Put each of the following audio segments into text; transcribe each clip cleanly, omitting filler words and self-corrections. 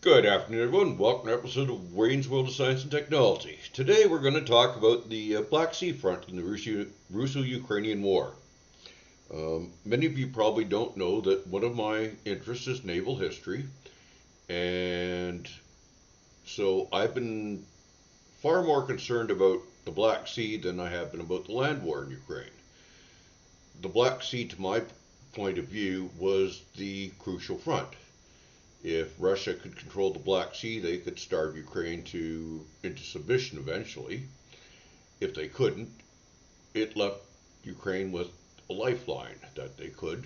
Good afternoon, everyone. Welcome to an episode of Wayne's World of Science and Technology. Today we're going to talk about the Black Sea front in the Russo-Ukrainian War. Many of you probably don't know that one of my interests is naval history, and so I've been far more concerned about the Black Sea than I have been about the land war in Ukraine. The Black Sea, to my point of view, was the crucial front. If Russia could control the Black Sea, they could starve Ukraine into submission eventually. If they couldn't, it left Ukraine with a lifeline that they could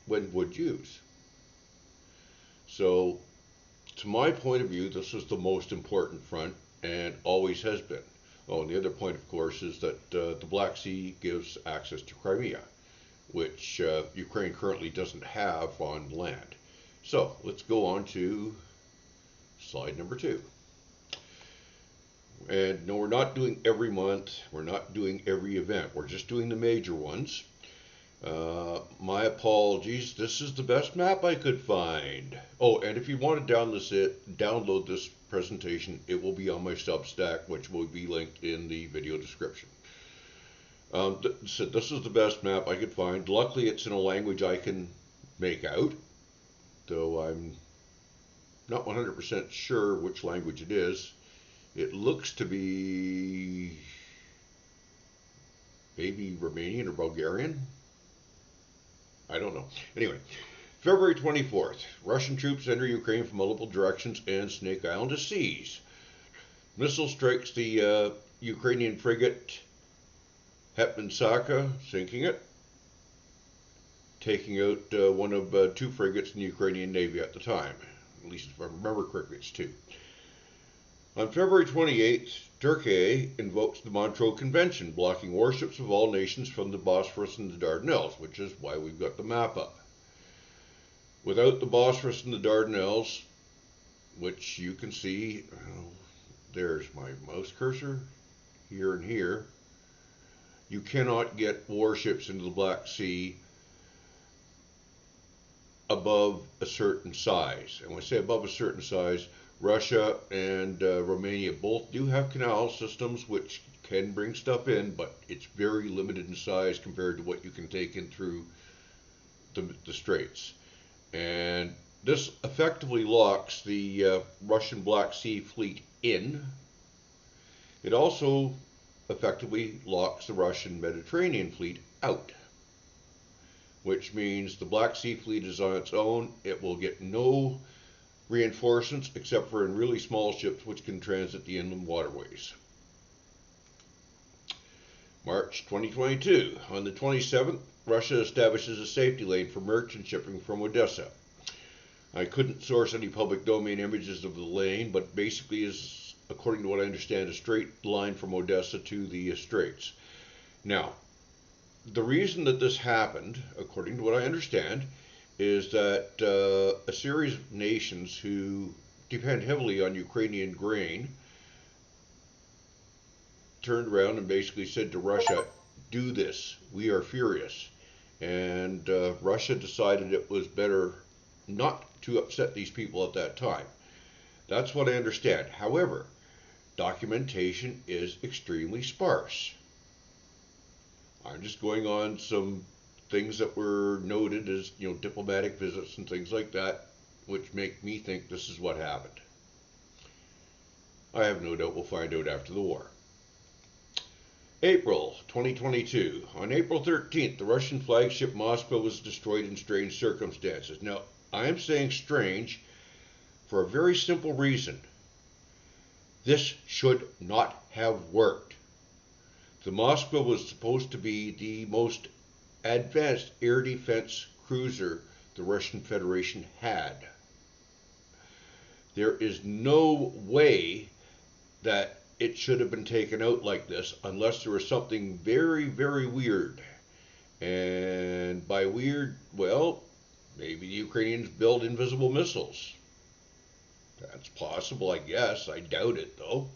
would use. So, to my point of view, this is the most important front and always has been. Oh, and the other point, of course, is that the Black Sea gives access to Crimea, which Ukraine currently doesn't have on land. So let's go on to slide number 2. And no, we're not doing every month. We're not doing every event. We're just doing the major ones. My apologies. This is the best map I could find. Oh, and if you want to download this presentation, it will be on my Substack, which will be linked in the video description. So this is the best map I could find. Luckily, it's in a language I can make out, though I'm not 100% sure which language it is. It looks to be maybe Romanian or Bulgarian. I don't know. Anyway, February 24th, Russian troops enter Ukraine from multiple directions and Snake Island is seized. Missile strikes the Ukrainian frigate Hetman-Saka, sinking it, taking out one of 2 frigates in the Ukrainian Navy at the time. At least if I remember correctly, it's 2. On February 28th, Turkey invokes the Montreux Convention, blocking warships of all nations from the Bosphorus and the Dardanelles, which is why we've got the map up. Without the Bosphorus and the Dardanelles, which you can see, there's my mouse cursor, here and here, you cannot get warships into the Black Sea above a certain size. And when I say above a certain size, Russia and Romania both do have canal systems which can bring stuff in, but it's very limited in size compared to what you can take in through the straits. And this effectively locks the Russian Black Sea fleet in. It also effectively locks the Russian Mediterranean fleet out, which means the Black Sea fleet is on its own. It will get no reinforcements except for in really small ships which can transit the inland waterways. March 2022. On the 27th, Russia establishes a safety lane for merchant shipping from Odessa. I couldn't source any public domain images of the lane, but basically is, according to what I understand, a straight line from Odessa to the straits. Now, the reason that this happened, according to what I understand, is that a series of nations who depend heavily on Ukrainian grain turned around and basically said to Russia, do this, we are furious. And Russia decided it was better not to upset these people at that time. That's what I understand. However, documentation is extremely sparse. I'm just going on some things that were noted as, diplomatic visits and things like that, which make me think this is what happened. I have no doubt we'll find out after the war. April 2022. On April 13th, the Russian flagship Moscow was destroyed in strange circumstances. Now, I am saying strange for a very simple reason. This should not have worked. The Moscow was supposed to be the most advanced air defense cruiser the Russian Federation had. There is no way that it should have been taken out like this unless there was something very, very weird. And by weird, well, maybe the Ukrainians build invisible missiles. That's possible, I guess. I doubt it, though.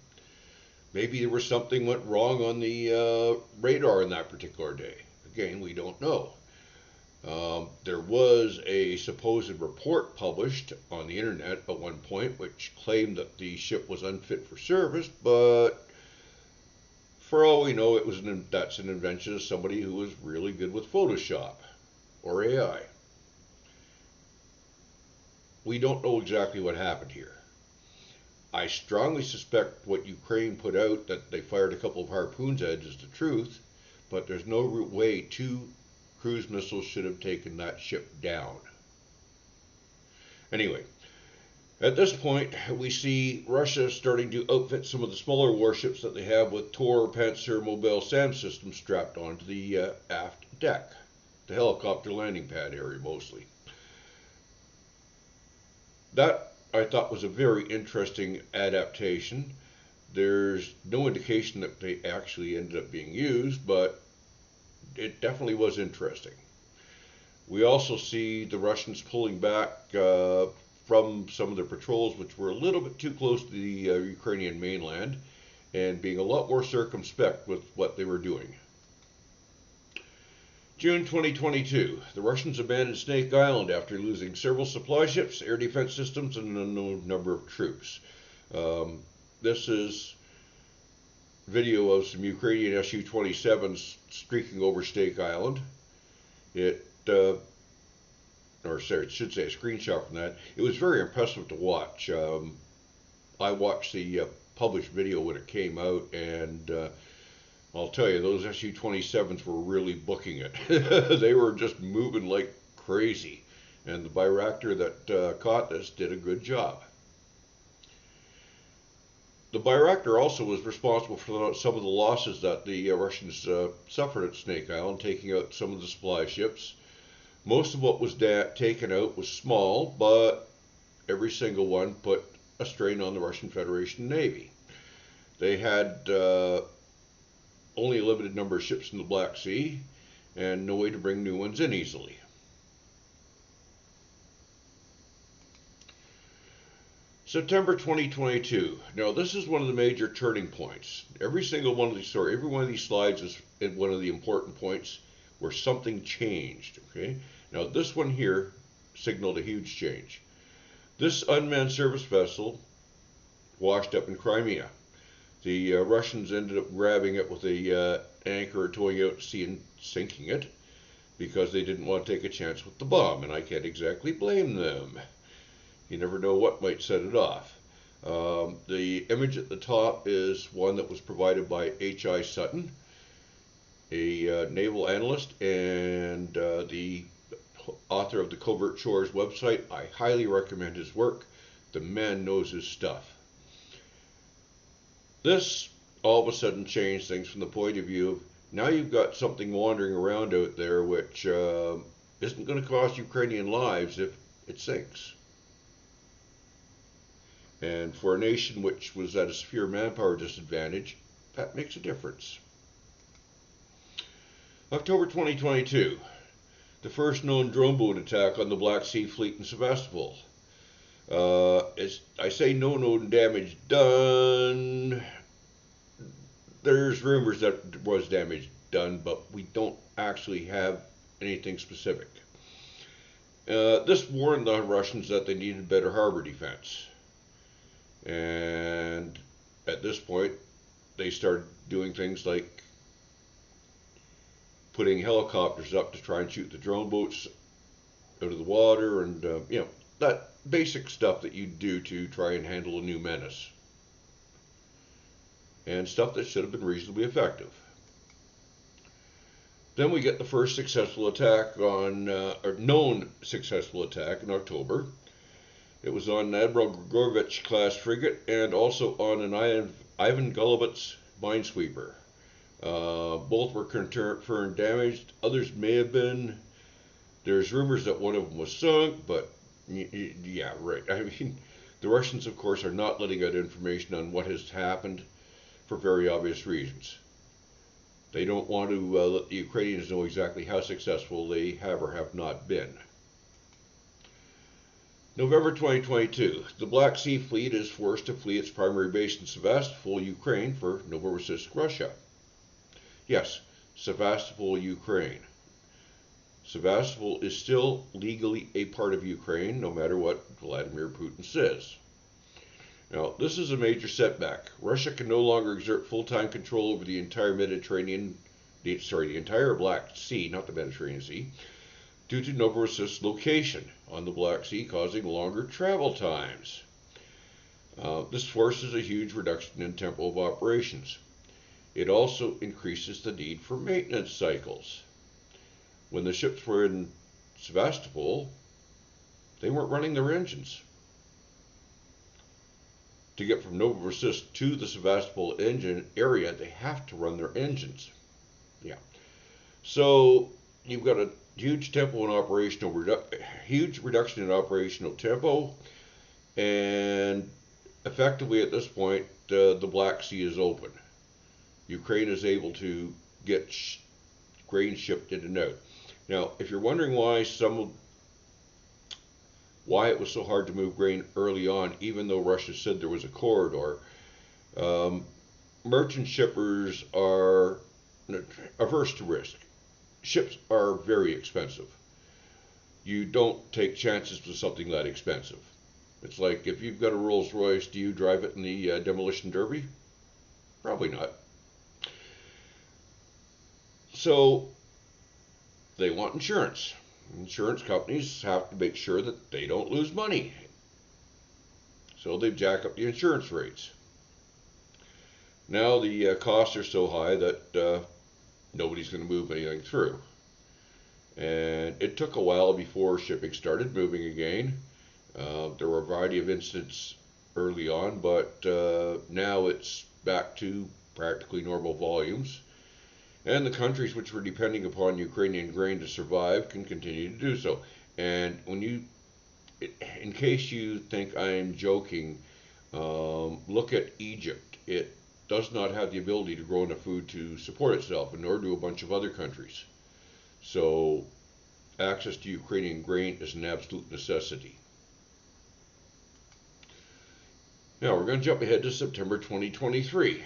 Maybe there was something went wrong on the radar on that particular day. Again, we don't know. There was a supposed report published on the internet at one point which claimed that the ship was unfit for service, but for all we know, that's an invention of somebody who was really good with Photoshop or AI. We don't know exactly what happened here. I strongly suspect what Ukraine put out, that they fired a couple of harpoons at, is the truth, but there's no way 2 cruise missiles should have taken that ship down. Anyway, at this point, we see Russia starting to outfit some of the smaller warships that they have with Tor Panzer Mobile SAM systems strapped onto the aft deck, the helicopter landing pad area mostly. That, I thought, was a very interesting adaptation. There's no indication that they actually ended up being used, but it definitely was interesting. We also see the Russians pulling back from some of their patrols, which were a little bit too close to the Ukrainian mainland, and being a lot more circumspect with what they were doing. June 2022, the Russians abandoned Snake Island after losing several supply ships, air defense systems, and an unknown number of troops. This is video of some Ukrainian Su-27s streaking over Snake Island. It should say a screenshot from that. It was very impressive to watch. I watched the published video when it came out, and I'll tell you, those Su-27s were really booking it. They were just moving like crazy, and the Bayraktar that caught this did a good job. The Bayraktar also was responsible for some of the losses that the Russians suffered at Snake Island, taking out some of the supply ships. Most of what was taken out was small, but every single one put a strain on the Russian Federation Navy. They had only a limited number of ships in the Black Sea, and no way to bring new ones in easily. September 2022. Now, this is one of the major turning points. Every one of these slides is one of the important points where something changed. Okay. Now, this one here signaled a huge change. This unmanned surface vessel washed up in Crimea. The Russians ended up grabbing it with a anchor, towing out to sea and sinking it because they didn't want to take a chance with the bomb, and I can't exactly blame them. You never know what might set it off. The image at the top is one that was provided by H.I. Sutton, a naval analyst and the author of the Covert Shores website. I highly recommend his work. The man knows his stuff. This all of a sudden changed things from the point of view of now you've got something wandering around out there which isn't going to cost Ukrainian lives if it sinks. And for a nation which was at a severe manpower disadvantage, that makes a difference. October 2022, the first known drone boat attack on the Black Sea Fleet in Sevastopol. I say no known damage done. There's rumors that there was damage done, but we don't actually have anything specific. This warned the Russians that they needed better harbor defense. And at this point, they started doing things like putting helicopters up to try and shoot the drone boats out of the water, and that basic stuff that you do to try and handle a new menace, and stuff that should have been reasonably effective. Then we get the first successful attack known successful attack in October. It was on an Admiral Grigorovich class frigate and also on an Ivan Golubat's minesweeper. Both were confirmed damaged. Others may have been. There's rumors that one of them was sunk, but yeah, right. I mean, the Russians, of course, are not letting out information on what has happened for very obvious reasons. They don't want to let the Ukrainians know exactly how successful they have or have not been. November 2022, the Black Sea Fleet is forced to flee its primary base in Sevastopol, Ukraine for Novorossiysk, Russia. Yes, Sevastopol, Ukraine. Sevastopol is still legally a part of Ukraine, no matter what Vladimir Putin says. Now, this is a major setback. Russia can no longer exert full-time control over the entire the entire Black Sea, not the Mediterranean Sea, due to Novorossiysk's location on the Black Sea, causing longer travel times. This forces a huge reduction in tempo of operations. It also increases the need for maintenance cycles. When the ships were in Sevastopol, they weren't running their engines. To get from Novorossiysk to the Sevastopol engine area, they have to run their engines. Yeah. So you've got a huge huge reduction in operational tempo, and effectively at this point, the Black Sea is open. Ukraine is able to get grain shipped in and out. Now, if you're wondering why it was so hard to move grain early on, even though Russia said there was a corridor, merchant shippers are averse to risk. Ships are very expensive. You don't take chances with something that expensive. It's like if you've got a Rolls Royce, do you drive it in the demolition derby? Probably not. So they want insurance. Insurance companies have to make sure that they don't lose money. So they jack up the insurance rates. Now the costs are so high that nobody's going to move anything through. And it took a while before shipping started moving again. There were a variety of incidents early on, but now it's back to practically normal volumes. And the countries which were depending upon Ukrainian grain to survive can continue to do so. And in case you think I'm joking, look at Egypt. It does not have the ability to grow enough food to support itself, and nor do a bunch of other countries. So access to Ukrainian grain is an absolute necessity. Now we're going to jump ahead to September 2023.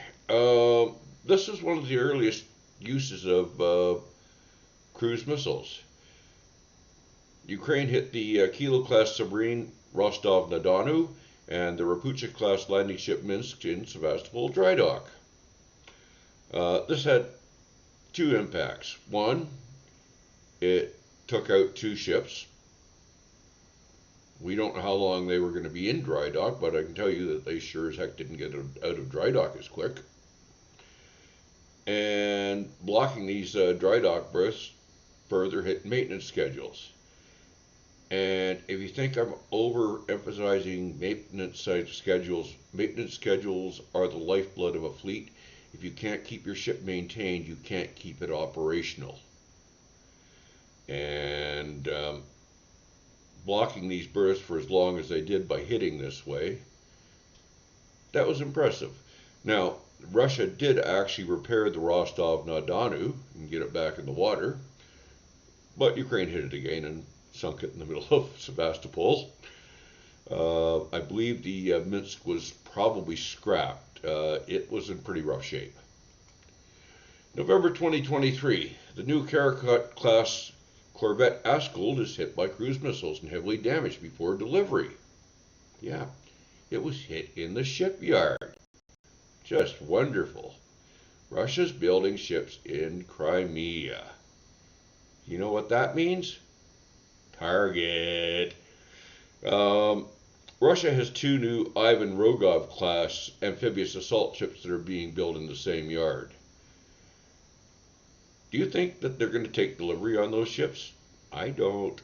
This is one of the earliest uses of cruise missiles. Ukraine hit the Kilo-class submarine Rostov-na-Donu and the Rapucha-class landing ship Minsk in Sevastopol dry dock. This had two impacts. One, it took out two ships. We don't know how long they were going to be in dry dock, but I can tell you that they sure as heck didn't get out of dry dock as quick. And blocking these dry dock berths further hit maintenance schedules. And if you think I'm overemphasizing maintenance schedules are the lifeblood of a fleet. If you can't keep your ship maintained, you can't keep it operational. And blocking these berths for as long as they did by hitting this way, that was impressive. Now, Russia did actually repair the Rostov-na-Donu and get it back in the water, but Ukraine hit it again and sunk it in the middle of Sevastopol. I believe the Minsk was probably scrapped. It was in pretty rough shape. November 2023, the new Karakhat-class Corvette Askold is hit by cruise missiles and heavily damaged before delivery. Yeah, it was hit in the shipyard. Just wonderful. Russia's building ships in Crimea. You know what that means? Target. Russia has two new Ivan Rogov-class amphibious assault ships that are being built in the same yard. Do you think that they're going to take delivery on those ships? I don't.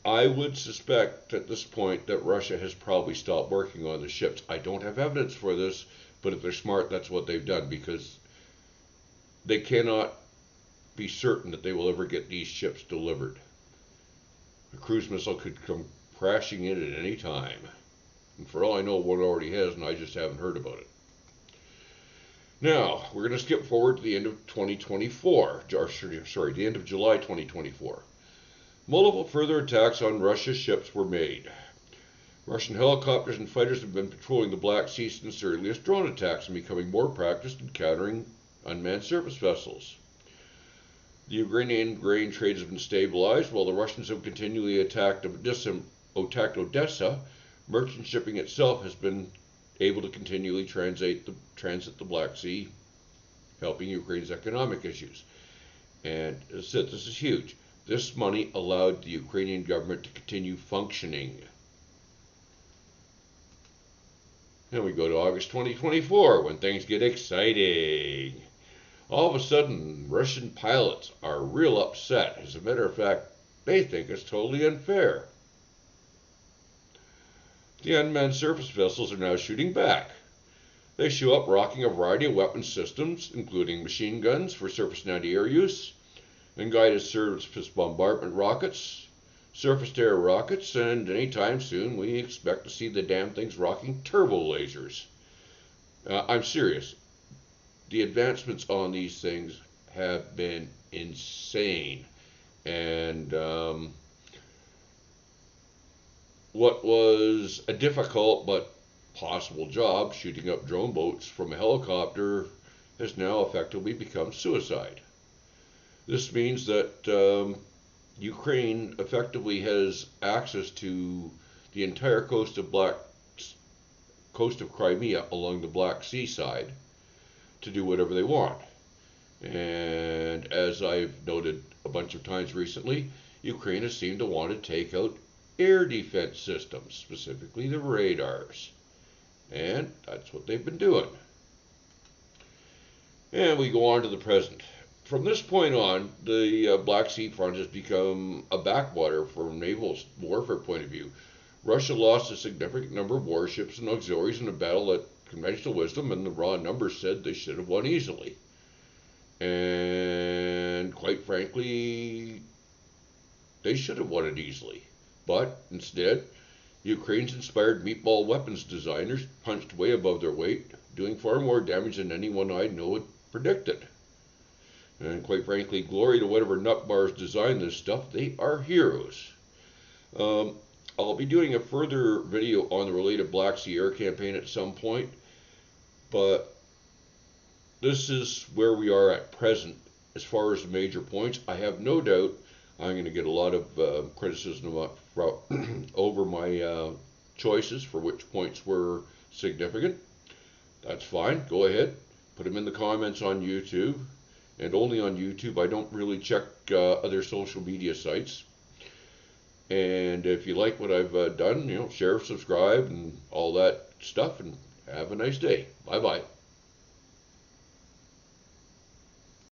I would suspect at this point that Russia has probably stopped working on the ships. I don't have evidence for this, but if they're smart, that's what they've done, because they cannot be certain that they will ever get these ships delivered. A cruise missile could come crashing in at any time. And for all I know, one already has, and I just haven't heard about it. Now, we're going to skip forward to the end of 2024, the end of July 2024. Multiple further attacks on Russia's ships were made. Russian helicopters and fighters have been patrolling the Black Sea since the earliest drone attacks and becoming more practiced in countering unmanned surface vessels. The Ukrainian grain trade has been stabilized, while the Russians have continually attacked Odessa. Merchant shipping itself has been able to continually transit the Black Sea, helping Ukraine's economic issues. And as I said, this is huge. This money allowed the Ukrainian government to continue functioning. Then we go to August 2024, when things get exciting. All of a sudden, Russian pilots are real upset. As a matter of fact, they think it's totally unfair. The unmanned surface vessels are now shooting back. They show up rocking a variety of weapon systems, including machine guns for surface-to-air use, and guided surface bombardment rockets, surface-to-air rockets, and anytime soon we expect to see the damn things rocking turbo lasers. I'm serious. The advancements on these things have been insane. And what was a difficult but possible job, shooting up drone boats from a helicopter, has now effectively become suicide. This means that Ukraine effectively has access to the entire coast of Crimea along the Black Sea side to do whatever they want. And as I've noted a bunch of times recently, Ukraine has seemed to want to take out air defense systems, specifically the radars. And that's what they've been doing. And we go on to the present. From this point on, the Black Sea front has become a backwater from a naval warfare point of view. Russia lost a significant number of warships and auxiliaries in a battle that conventional wisdom and the raw numbers said they should have won easily. And quite frankly, they should have won it easily. But instead, Ukraine's inspired meatball weapons designers punched way above their weight, doing far more damage than anyone I know had predicted. And quite frankly, glory to whatever nutbars designed this stuff. They are heroes. I'll be doing a further video on the related Black Sea Air campaign at some point, but this is where we are at present as far as the major points. I have no doubt I'm going to get a lot of criticism over my choices for which points were significant. That's fine. Go ahead. Put them in the comments on YouTube. And only on YouTube. I don't really check other social media sites. And if you like what I've done, share, subscribe, and all that stuff. And have a nice day. Bye-bye.